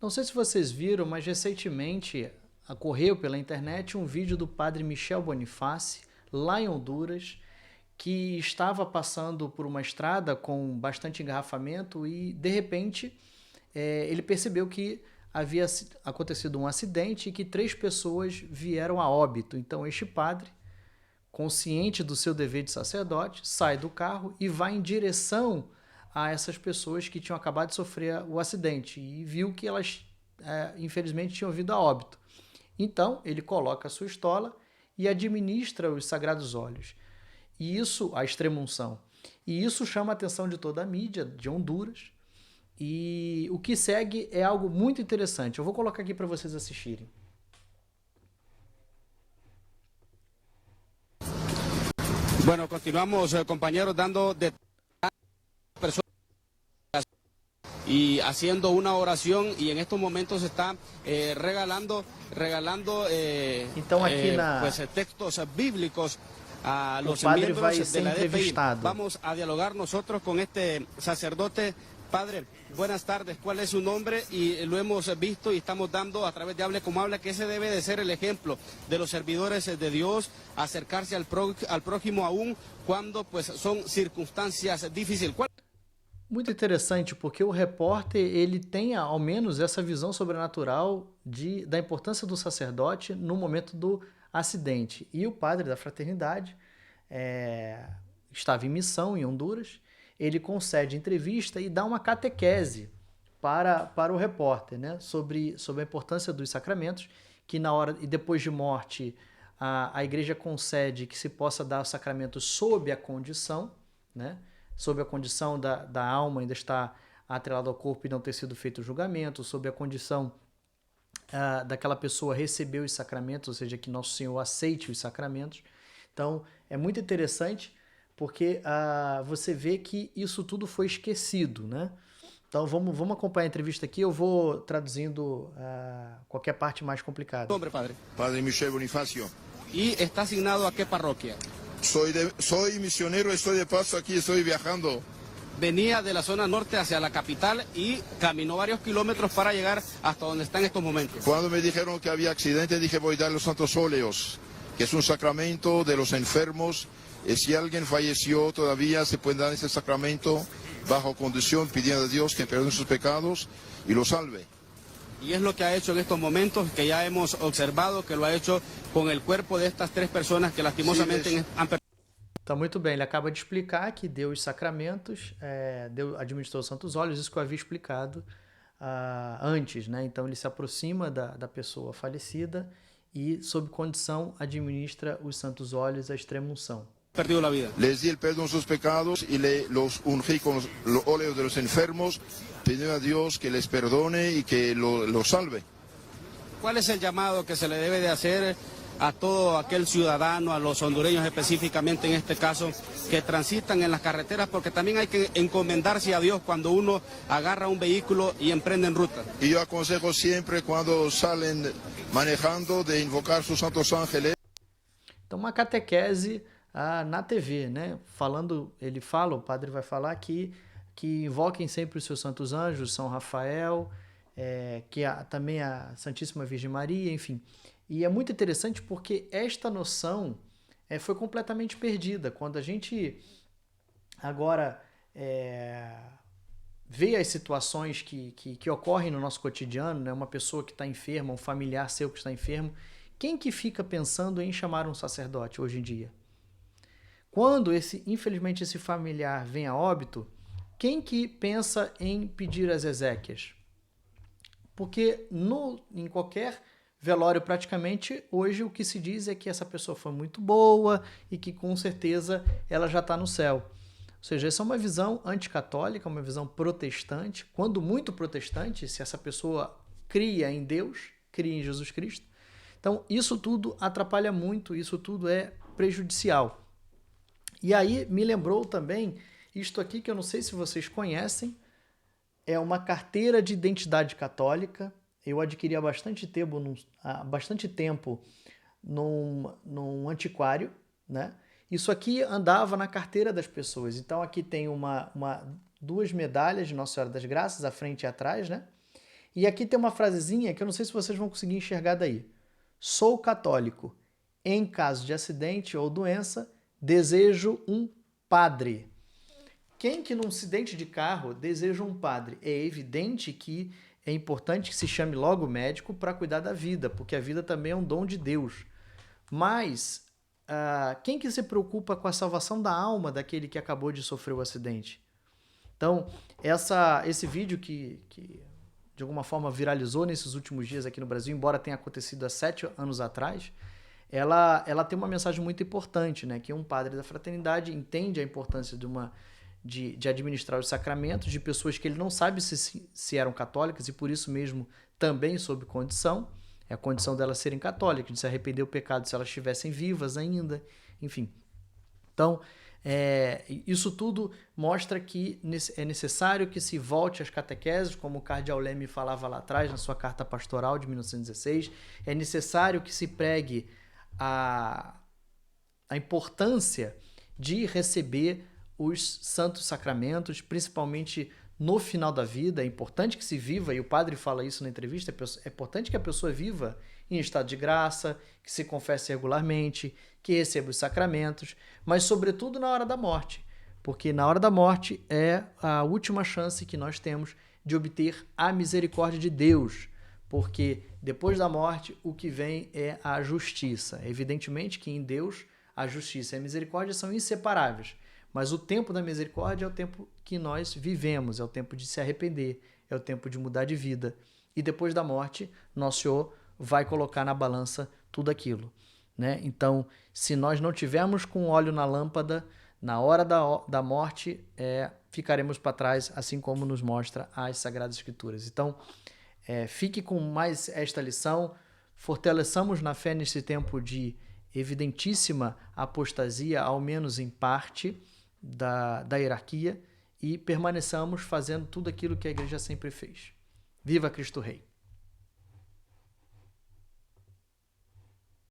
Não sei se vocês viram, mas recentemente ocorreu pela internet um vídeo do padre Michel Boniface, lá em Honduras, que estava passando por uma estrada com bastante engarrafamento e, de repente, ele percebeu que havia acontecido um acidente e que 3 pessoas vieram a óbito. Então, este padre, consciente do seu dever de sacerdote, sai do carro e vai em direção a essas pessoas que tinham acabado de sofrer o acidente e viu que elas, infelizmente, tinham vindo a óbito. Então, ele coloca a sua estola e administra os sagrados óleos. E isso, a extrema-unção. E isso chama a atenção de toda a mídia de Honduras. E o que segue é algo muito interessante. Eu vou colocar aqui para vocês assistirem. Bueno, continuamos, compañeros, dando detalles personas y haciendo una oración, y en estos momentos se está regalando Então aqui pues, textos bíblicos a o los padre miembros vai de ser la DPI. entrevistado. Vamos a dialogar nosotros con este sacerdote. Padre, buenas tardes. ¿Cuál es su nombre? Y lo hemos visto y estamos dando a través de Hable como Habla que ese debe de ser el ejemplo de los servidores de Dios, acercarse al prójimo aún cuando pues son circunstancias difíciles. Muito interessante, porque o repórter ele tem ao menos essa visão sobrenatural da importância do sacerdote no momento do acidente. E o padre da fraternidade estava em missão em Honduras, ele concede entrevista e dá uma catequese para o repórter, né, sobre a importância dos sacramentos, que na hora e depois de morte a igreja concede que se possa dar o sacramento sob a condição, né, sob a condição da alma ainda estar atrelada ao corpo e não ter sido feito o julgamento, sob a condição daquela pessoa receber os sacramentos, ou seja, que Nosso Senhor aceite os sacramentos. Então, é muito interessante porque você vê que isso tudo foi esquecido, né? Então, vamos acompanhar a entrevista aqui, eu vou traduzindo qualquer parte mais complicada. Nombre, padre. Padre Michel Bonifacio. ¿Y está asignado a qué parroquia? Soy misionero, estoy de paso aquí, estoy viajando. Venía de la zona norte hacia la capital y caminó varios kilómetros para llegar hasta donde está en estos momentos. Cuando me dijeron que había accidente, dije voy a dar los santos óleos, que es un sacramento de los enfermos. Si alguien falleció todavía, se puede dar ese sacramento bajo condición, pidiendo a Dios que perdone sus pecados y lo salve. Y es lo que ha hecho en estos momentos, que ya hemos observado que lo ha hecho con el cuerpo de estas 3 personas que lastimosamente han perdido. Então, muito bem, ele acaba de explicar que deu os sacramentos, administrou os santos óleos, isso que eu havia explicado antes, né? Então, ele se aproxima da pessoa falecida e, sob condição, administra os santos óleos, a extrema-unção. Perdido la vida. Les di el perdón de sus pecados y los ungí con los óleos de los enfermos, pidiendo a Dios que les perdone y que los salve. ¿Cuál es el llamado que se le debe de hacer a todo aquel ciudadano, a los hondureños específicamente en este caso, que transitan en las carreteras? Porque también hay que encomendarse a Dios cuando uno agarra un vehículo y emprende en ruta. Y yo aconsejo siempre cuando salen manejando de invocar sus santos ángeles. Então, uma catequese na TV, né? O padre vai falar que invoquem sempre os seus santos anjos, São Rafael, também a Santíssima Virgem Maria, enfim. E é muito interessante porque esta noção foi completamente perdida. Quando a gente agora vê as situações que ocorrem no nosso cotidiano, né? Uma pessoa que está enferma, um familiar seu que está enfermo, quem que fica pensando em chamar um sacerdote hoje em dia? Quando, infelizmente, esse familiar vem a óbito, quem que pensa em pedir as exéquias? Porque em qualquer velório, praticamente, hoje o que se diz é que essa pessoa foi muito boa e que, com certeza, ela já está no céu. Ou seja, essa é uma visão anticatólica, uma visão protestante. Quando muito protestante, se essa pessoa cria em Deus, cria em Jesus Cristo. Então, isso tudo atrapalha muito, isso tudo é prejudicial. E aí me lembrou também isto aqui que eu não sei se vocês conhecem, é uma carteira de identidade católica. Eu adquiri há bastante tempo num antiquário, né? Isso aqui andava na carteira das pessoas. Então aqui tem 2 medalhas de Nossa Senhora das Graças, à frente e atrás, né? E aqui tem uma frasezinha que eu não sei se vocês vão conseguir enxergar daí. Sou católico. Em caso de acidente ou doença, desejo um padre. Quem que num acidente de carro deseja um padre? É evidente que é importante que se chame logo o médico para cuidar da vida, porque a vida também é um dom de Deus. Mas quem que se preocupa com a salvação da alma daquele que acabou de sofrer o acidente? Então, esse vídeo que de alguma forma viralizou nesses últimos dias aqui no Brasil, embora tenha acontecido há 7 anos atrás, ela tem uma mensagem muito importante, né? Que um padre da fraternidade entende a importância de administrar os sacramentos de pessoas que ele não sabe se eram católicas e por isso mesmo também sob condição, é a condição delas serem católicas, de se arrepender do pecado se elas estivessem vivas ainda, enfim. Então, isso tudo mostra que é necessário que se volte às catequeses, como o cardeal Leme falava lá atrás, na sua carta pastoral de 1916. É necessário que se pregue a importância de receber os santos sacramentos, principalmente no final da vida. É importante que se viva, e o padre fala isso na entrevista, é importante que a pessoa viva em estado de graça, que se confesse regularmente, que receba os sacramentos, mas sobretudo na hora da morte, porque na hora da morte é a última chance que nós temos de obter a misericórdia de Deus, porque depois da morte o que vem é a justiça. Evidentemente que em Deus a justiça e a misericórdia são inseparáveis, mas o tempo da misericórdia é o tempo que nós vivemos, é o tempo de se arrepender, é o tempo de mudar de vida. E depois da morte, Nosso Senhor vai colocar na balança tudo aquilo, né? Então, se nós não tivermos com óleo na lâmpada, na hora da morte, ficaremos para trás, assim como nos mostra as Sagradas Escrituras. Então, fique com mais esta lição, fortaleçamos na fé nesse tempo de evidentíssima apostasia, ao menos em parte, da hierarquia, e permaneçamos fazendo tudo aquilo que a Igreja sempre fez. Viva Cristo Rei!